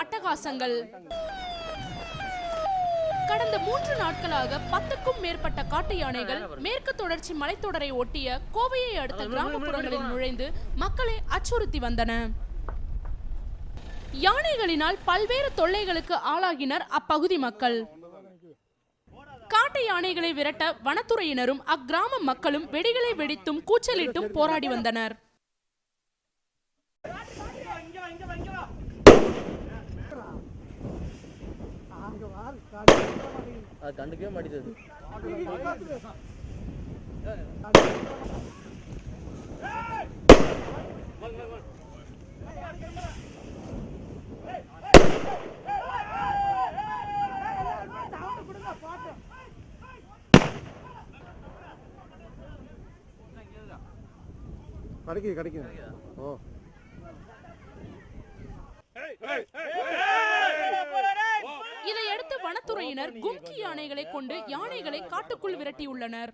அட்டகாசங்கள். கடந்த 3 நாட்களாக 10க்கும் மேற்பட்ட காட்டு யானைகள் மேற்கு தொடர்ச்சி மலைத்தொடரை ஒட்டிய கோவையை அடுத்த கிராமப்புறங்களில் நுழைந்து மக்களை அச்சுறுத்தி வந்தன. யானைகளினால் பல்வேறு தொல்லைகளுக்கு ஆளாகினர் அப்பகுதி மக்கள். காட்டு யானைகளை விரட்ட வனத்துறையினரும் அக்கிராம மக்களும் வெடிகளை வெடித்தும் கூச்சலிட்டும் போராடி வந்தனர். கண்டுக்கவே மாட்டேங்குது. கிடைக்குது. ஓ, இதையடுத்து வனத்துறையினர் கும்கி யானைகளை கொண்டு யானைகளை காட்டுக்குள் விரட்டியுள்ளனர்.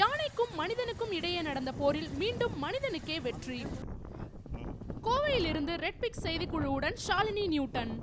யானைக்கும் மனிதனுக்கும் இடையே நடந்த போரில் மீண்டும் மனிதனுக்கே வெற்றி. கோவையிலிருந்து ரெட் பிக்ஸ் செய்திக்குழுவுடன் ஷாலினி நியூட்டன்.